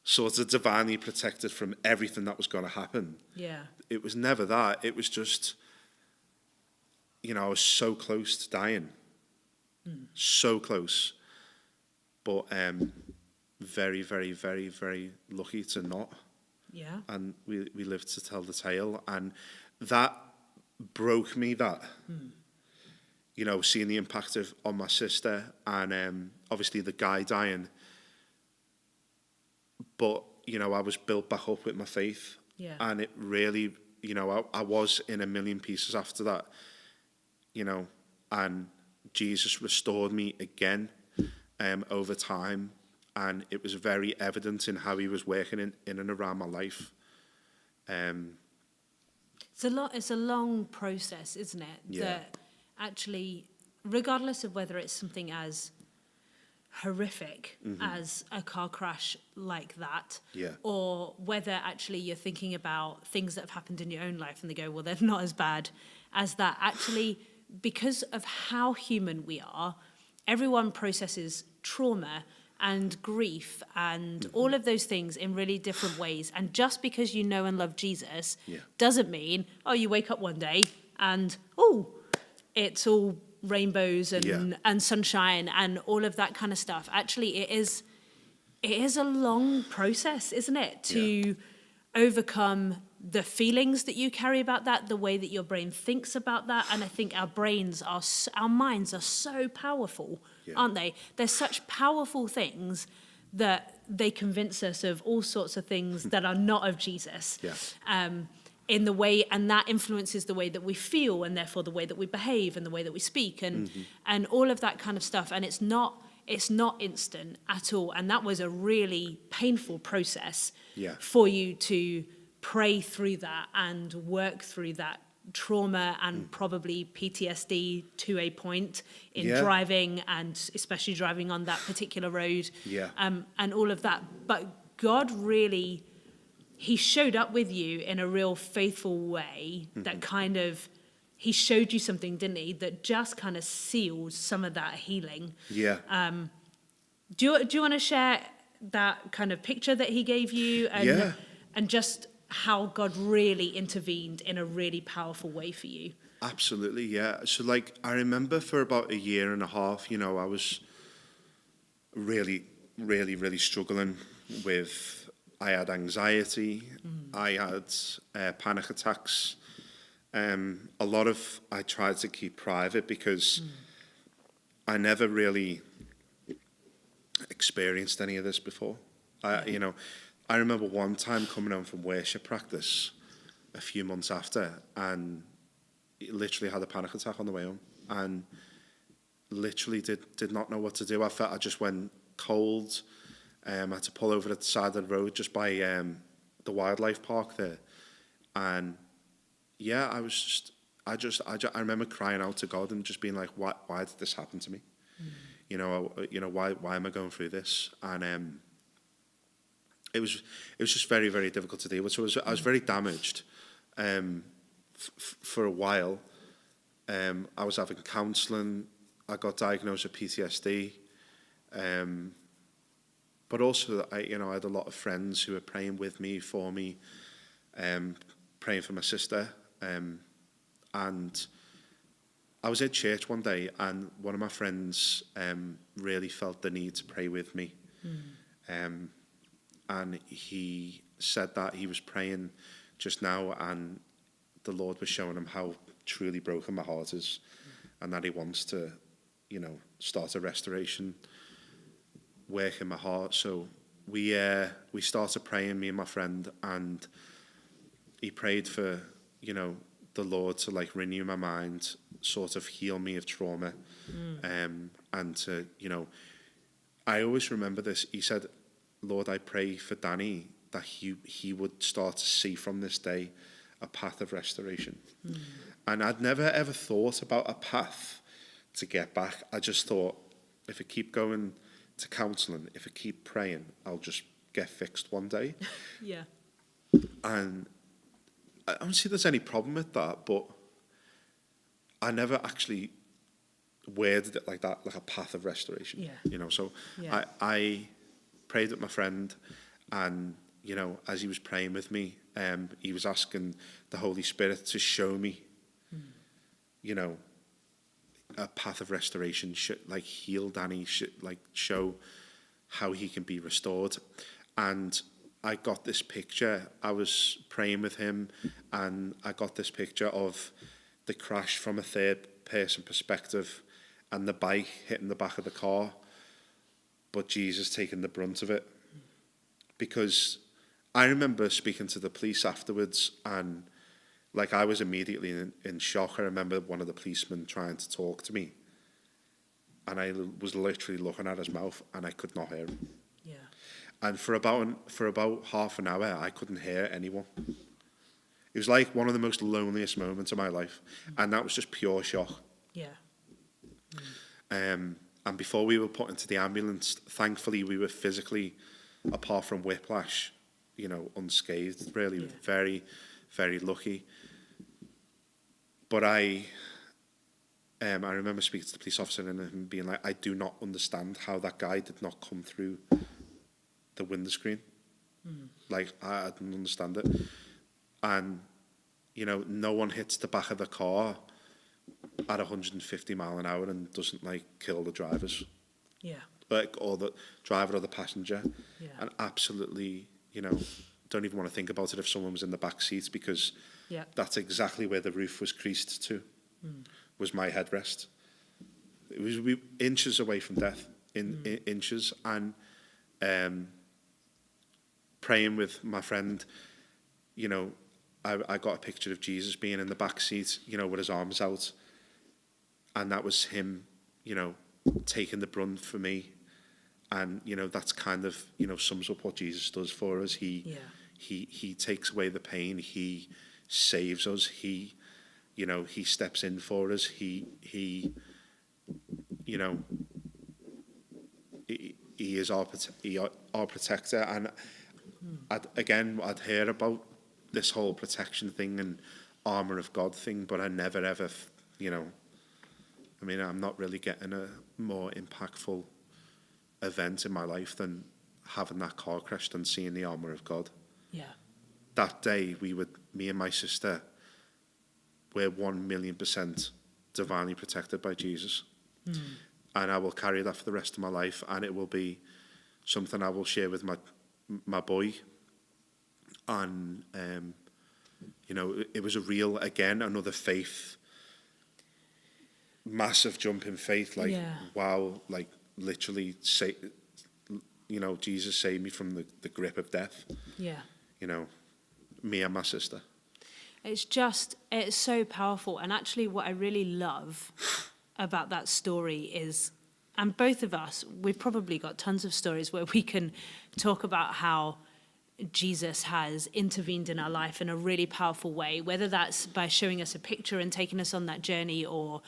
sort of divinely protected from everything that was going to happen. Yeah. It was never that. It was just, I was so close to dying. So close. But very, very, very, very lucky to not. Yeah. And we lived to tell the tale. And that broke me, seeing the impact on my sister and obviously the guy dying. But, I was built back up with my faith. Yeah. And it really, I was in a million pieces after that, and Jesus restored me again over time. And it was very evident in how he was working in and around my life. It's a long process, isn't it? Yeah. That actually, regardless of whether it's something as horrific as a car crash like that, Yeah. or whether actually you're thinking about things that have happened in your own life and they go, well, they're not as bad as that. Actually, because of how human we are, everyone processes trauma and grief and all of those things in really different ways. And just because you know and love Jesus doesn't mean, you wake up one day and, it's all rainbows and sunshine and all of that kind of stuff. Actually, it is a long process, isn't it, to overcome the feelings that you carry about that, the way that your brain thinks about that. And I think our minds are so powerful, aren't they? They're such powerful things that they convince us of all sorts of things that are not of Jesus. In the way, and that influences the way that we feel, and therefore the way that we behave and the way that we speak and all of that kind of stuff. And it's not instant at all. And that was a really painful process for you to pray through that and work through that trauma and probably PTSD to a point in driving, and especially driving on that particular road, and all of that. But God really, he showed up with you in a real faithful way that kind of, he showed you something, didn't he, that just kind of sealed some of that healing. Do you want to share that kind of picture that he gave you and just how God really intervened in a really powerful way for you? Absolutely, yeah. So, I remember for about a year and a half, I was really, really, really struggling with, I had anxiety, I had panic attacks. A lot of, I tried to keep private because I never really experienced any of this before. I remember one time coming home from worship practice a few months after and literally had a panic attack on the way home and literally did not know what to do. I just went cold. I had to pull over at the side of the road just by the wildlife park there. And I remember crying out to God and just being like, why did this happen to me? Why am I going through this? And it was just very, very difficult to deal with. So I was very damaged for a while. I was having counselling. I got diagnosed with PTSD. But also, I had a lot of friends who were praying with me, for me, praying for my sister. And I was at church one day, and one of my friends really felt the need to pray with me. And he said that he was praying just now, and the Lord was showing him how truly broken my heart is, and that he wants to, start a restoration work in my heart. So we started praying, me and my friend, and he prayed for, the Lord to renew my mind, sort of heal me of trauma, and to, I always remember this. He said, Lord, I pray for Danny that he would start to see from this day a path of restoration. And I'd never ever thought about a path to get back. I just thought, if I keep going to counselling, if I keep praying, I'll just get fixed one day. And I don't see there's any problem with that, but I never actually worded it like that, like a path of restoration. So I prayed with my friend, And, you know, as he was praying with me, he was asking the Holy Spirit to show me, you know, a path of restoration, like heal Danny, like show how he can be restored. And I got this picture. I was praying with him, and I got this picture of the crash from a third person perspective and the bike hitting the back of the car, but Jesus taking the brunt of it. Because I remember speaking to the police afterwards, and like I was immediately in shock. I remember one of the policemen trying to talk to me, and I was literally looking at his mouth, and I could not hear him. Yeah. And for about half an hour, I couldn't hear anyone. It was like one of the most loneliest moments of my life, and that was just pure shock. Yeah. And before we were put into the ambulance, thankfully we were physically, apart from whiplash, you know, unscathed. Really, Yeah. very, very lucky. But I remember speaking to the police officer and him being like, I do not understand how that guy did not come through the windscreen. Like, I didn't understand it. And, you know, no one hits the back of the car at 150 mile an hour and doesn't, like, kill the drivers. Yeah. Like, or the driver or the passenger. Yeah. And absolutely, you know, don't even want to think about it if someone was in the back seat, because Yeah. that's exactly where the roof was creased to, was my headrest. It was inches away from death, inches. And praying with my friend, you know, I got a picture of Jesus being in the back seat, you know, with his arms out. And that was him, you know, taking the brunt for me. And, you know, that's kind of, you know, sums up what Jesus does for us. He takes away the pain. He saves us. He, you know, he steps in for us. He you know, he is our protector. And I'd hear about this whole protection thing and armor of God thing, but I never ever, you know, I mean, I'm not really getting a more impactful event in my life than having that car crash and seeing the armor of God. Yeah. That day, me and my sister, we're 1,000,000% divinely protected by Jesus. And I will carry that for the rest of my life, and it will be something I will share with my boy. And, you know, it was another faith, massive jump in faith, like, wow, like, literally, you know, Jesus saved me from the grip of death. Yeah. You know, me and my sister. It's so powerful. And actually what I really love about that story is, and both of us, we've probably got tons of stories where we can talk about how Jesus has intervened in our life in a really powerful way, whether that's by showing us a picture and taking us on that journey or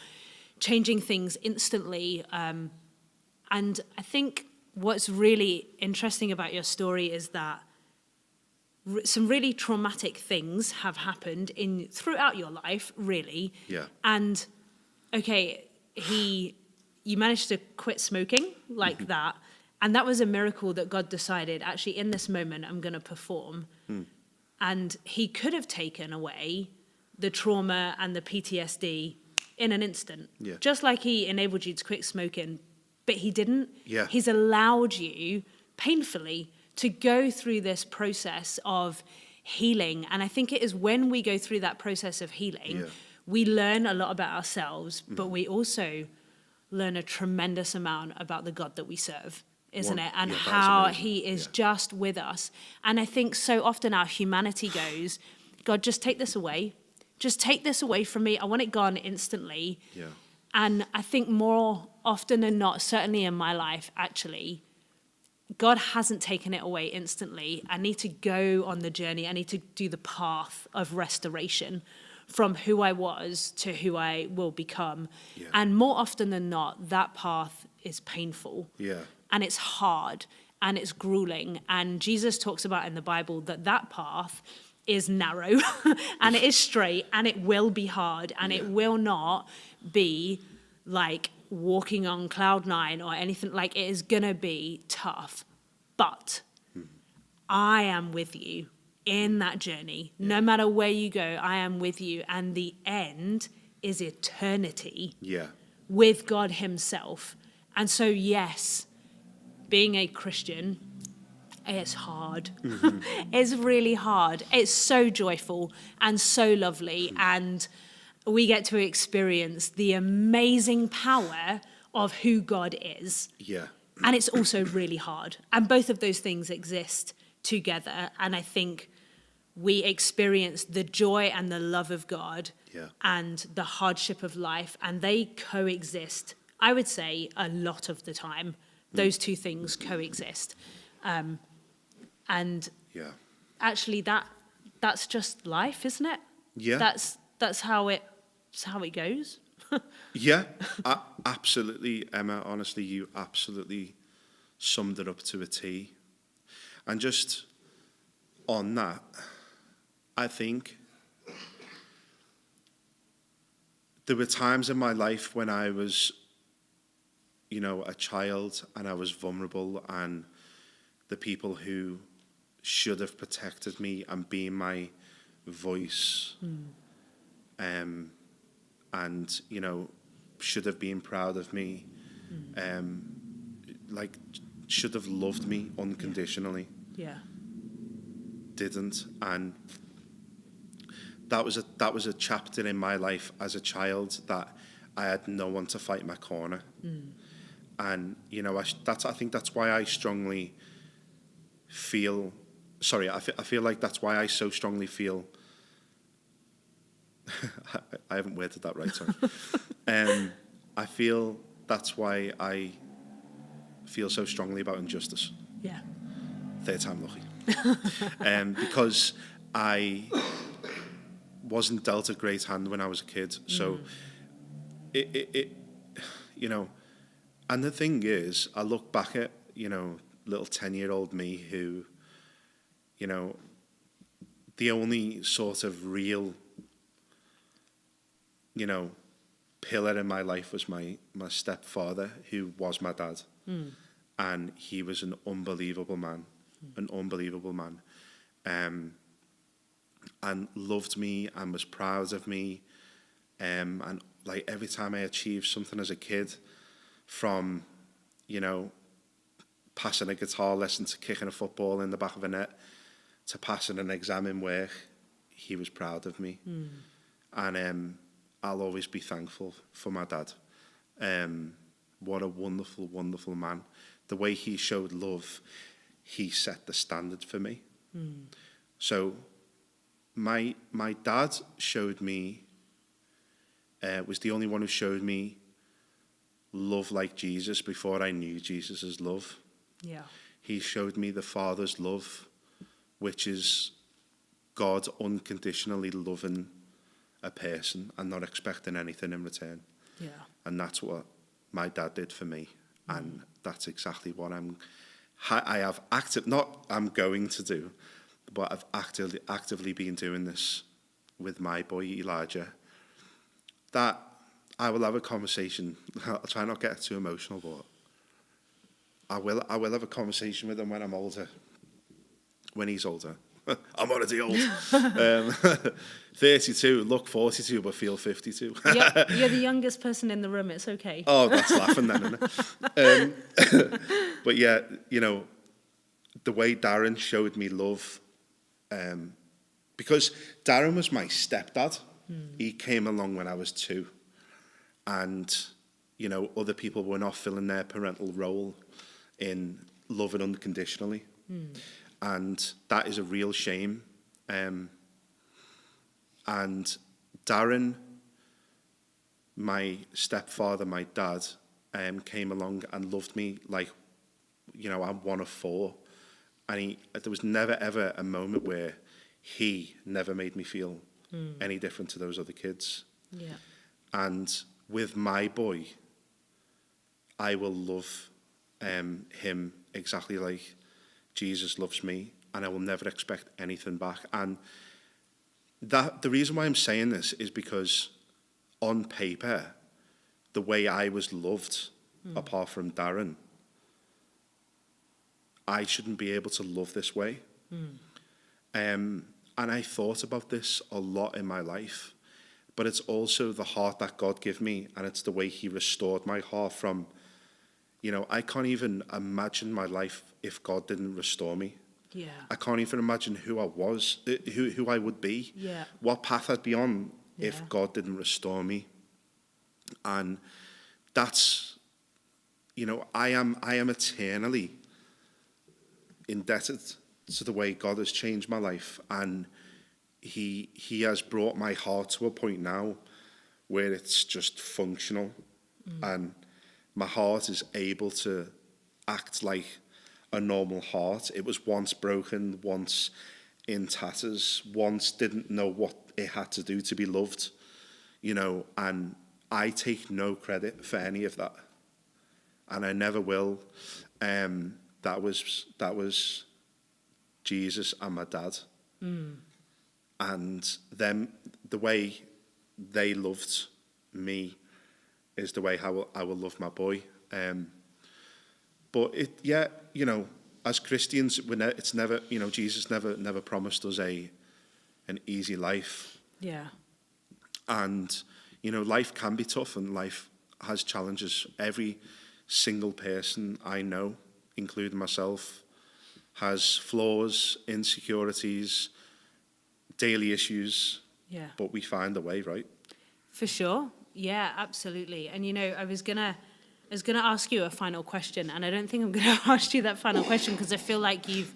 changing things instantly. And I think what's really interesting about your story is that some really traumatic things have happened throughout your life, really. Yeah. And, okay, you managed to quit smoking like that. And that was a miracle that God decided, actually, in this moment, I'm going to perform. And he could have taken away the trauma and the PTSD in an instant. Yeah. Just like he enabled you to quit smoking, but he didn't. Yeah. He's allowed you, painfully, to go through this process of healing. And I think it is when we go through that process of healing, we learn a lot about ourselves, but we also learn a tremendous amount about the God that we serve, isn't it? And how he is just with us. And I think so often our humanity goes, God, just take this away. Just take this away from me. I want it gone instantly. Yeah. And I think more often than not, certainly in my life, actually, God hasn't taken it away instantly. I need to go on the journey. I need to do the path of restoration from who I was to who I will become. Yeah. And more often than not, that path is painful. Yeah. And it's hard and it's grueling. And Jesus talks about in the Bible that path is narrow and it is straight and it will be hard and it will not be like walking on cloud nine or anything. Like, it is going to be tough. But I am with you in that journey. No matter where you go, I am with you. And the end is eternity Yeah. with God himself. And so, yes, being a Christian, it's hard. It's really hard. It's so joyful and so lovely. And we get to experience the amazing power of who God is. Yeah. And it's also really hard. And both of those things exist together. And I think we experience the joy and the love of God and the hardship of life. And they coexist, I would say, a lot of the time. Those two things coexist. And actually that's just life, isn't it? Yeah. That's how it goes. Yeah, absolutely, Emma. Honestly, you absolutely summed it up to a T. And just on that, I think there were times in my life when I was, a child and I was vulnerable, and the people who should have protected me and been my voice, and, should have been proud of me, should have loved me unconditionally. Yeah. Didn't. And that was a chapter in my life as a child that I had no one to fight my corner. And, I think that's why I strongly feel, I feel like that's why I so strongly feel, I haven't worded that right, sorry. I feel that's why I feel so strongly about injustice. Yeah. Third time lucky. Because I wasn't dealt a great hand when I was a kid. So it and the thing is, I look back at, little 10-year-old me who, the only sort of real, pillar in my life was my stepfather, who was my dad. And he was an unbelievable man, and loved me and was proud of me. And like every time I achieved something as a kid, from, passing a guitar lesson to kicking a football in the back of a net to passing an exam in work, he was proud of me. And I'll always be thankful for my dad. What a wonderful, wonderful man. The way he showed love, he set the standard for me. So my dad showed me, was the only one who showed me love like Jesus before I knew Jesus' love. Yeah. He showed me the Father's love, which is God unconditionally loving a person and not expecting anything in return. Yeah. And that's what my dad did for me. And that's exactly what I'm going to do, but I've actively been doing this with my boy Elijah. That I will have a conversation. I'll try not to get too emotional, but I will have a conversation with him when I'm older. When he's older. I'm already old. 32, look 42, but feel 52. You're the youngest person in the room. It's okay. Oh, that's laughing then, isn't it? But yeah, the way Darren showed me love, because Darren was my stepdad. He came along when I was 2. And, other people were not filling their parental role in loving unconditionally. And that is a real shame. And Darren, my stepfather, my dad, came along and loved me like, I'm one of 4. And there was never, ever a moment where he never made me feel any different to those other kids. Yeah. And with my boy, I will love him exactly like Jesus loves me, and I will never expect anything back. And that the reason why I'm saying this is because on paper, the way I was loved, apart from Darren, I shouldn't be able to love this way. And I thought about this a lot in my life, but it's also the heart that God gave me, and it's the way he restored my heart from, I can't even imagine my life if God didn't restore me. Yeah. I can't even imagine who I was, who I would be, Yeah. what path I'd be on Yeah. if God didn't restore me. And that's, I am eternally indebted to the way God has changed my life, and he has brought my heart to a point now where it's just functional, and my heart is able to act like a normal heart. It was once broken, once in tatters, once didn't know what it had to do to be loved, and I take no credit for any of that, and I never will. That was Jesus and my dad, and them, the way they loved me is the way how I will love my boy. But as Christians, it's never, Jesus never promised us an easy life. Yeah. And, life can be tough, and life has challenges. Every single person I know, including myself, has flaws, insecurities, daily issues. Yeah. But we find a way, right? For sure. Yeah, absolutely. And I was gonna ask you a final question, and I don't think I'm gonna ask you that final question because I feel like you've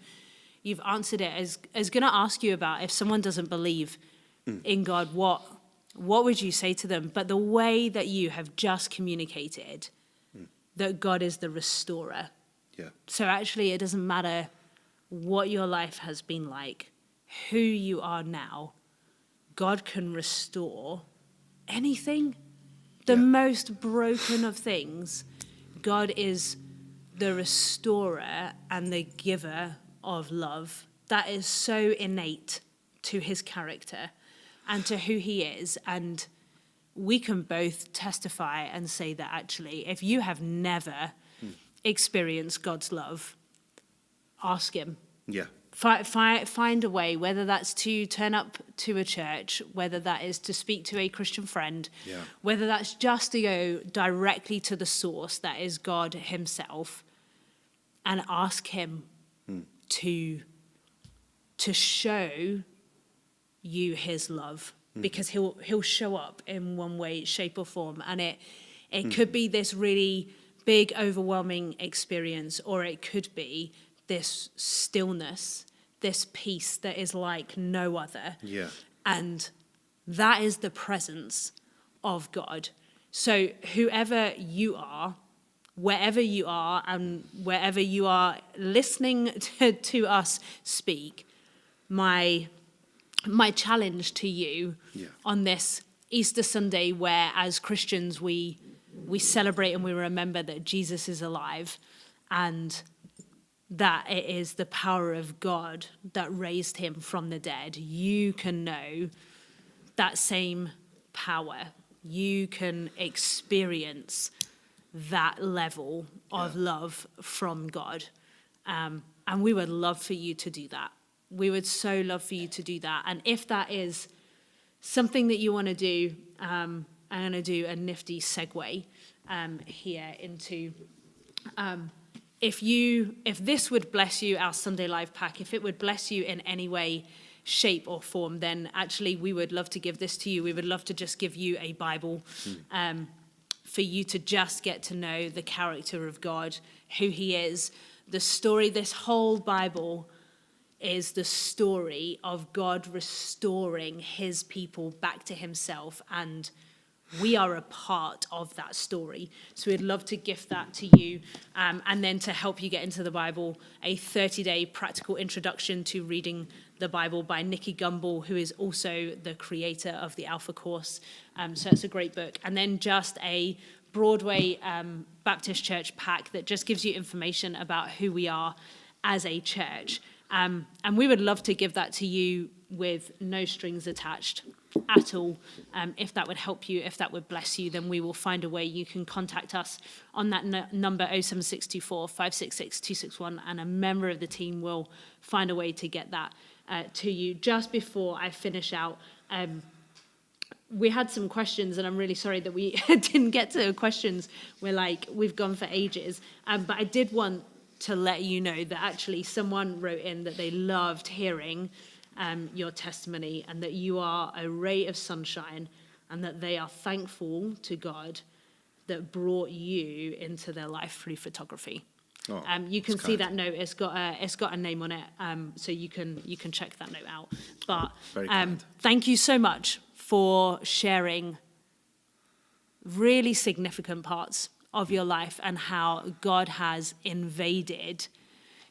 answered it. I was gonna ask you about if someone doesn't believe in God, what would you say to them? But the way that you have just communicated that God is the restorer. Yeah. So actually, it doesn't matter what your life has been like, who you are now. God can restore anything. The most broken of things. God is the restorer and the giver of love. That is so innate to his character and to who he is. And we can both testify and say that actually, if you have never experienced God's love, ask him. Yeah. Find a way, whether that's to turn up to a church, whether that is to speak to a Christian friend, whether that's just to go directly to the source, that is God himself, and ask him to show you his love, because he'll show up in one way, shape or form. And it could be this really big, overwhelming experience, or it could be this stillness, this peace that is like no other. Yeah. And that is the presence of God. So whoever you are, wherever you are, and wherever you are listening to us speak, my challenge to you on this Easter Sunday, where as Christians we celebrate and we remember that Jesus is alive, and that it is the power of God that raised him from the dead, you can know that same power. You can experience that level of love from God. And we would love for you to do that. We would so love for you to do that. And if that is something that you want to do, I'm going to do a nifty segue here into... If this would bless you, our Sunday Live pack, if it would bless you in any way, shape or form, then actually we would love to give this to you. We would love to just give you a Bible for you to just get to know the character of God, who he is. The story, this whole Bible is the story of God restoring his people back to himself, and we are a part of that story. So we'd love to gift that to you. And then to help you get into the Bible, a 30-day practical introduction to reading the Bible by Nicky Gumbel, who is also the creator of the Alpha course. So it's a great book. And then just a Broadway Baptist Church pack that just gives you information about who we are as a church. And we would love to give that to you with no strings attached. at all. If that would help you, if that would bless you, then we will find a way. You can contact us on that number 07624 566 261, and a member of the team will find a way to get that to you. Just before I finish out, we had some questions, and I'm really sorry that we didn't get to questions. We've gone for ages. But I did want to let you know that actually someone wrote in that they loved hearing your testimony, and that you are a ray of sunshine, and that they are thankful to God that brought you into their life through photography. Oh, you can that's see kind. that note. It's got a name on it, so you can check that note out. But Very kind. thank you so much for sharing really significant parts of your life and how God has invaded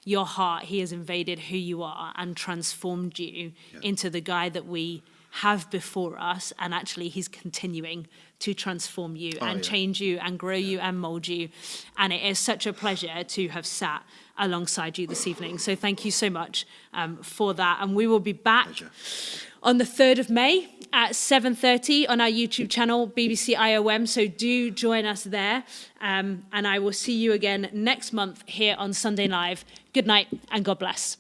your heart. He has invaded who you are and transformed you into the guy that we have before us. And actually, he's continuing to transform you and change you and grow you and mold you. And it is such a pleasure to have sat alongside you this evening. So thank you so much for that. And we will be back on the 3rd of May at 7:30 on our YouTube channel, BBC IOM. So do join us there. And I will see you again next month here on Sunday Live. Good night and God bless.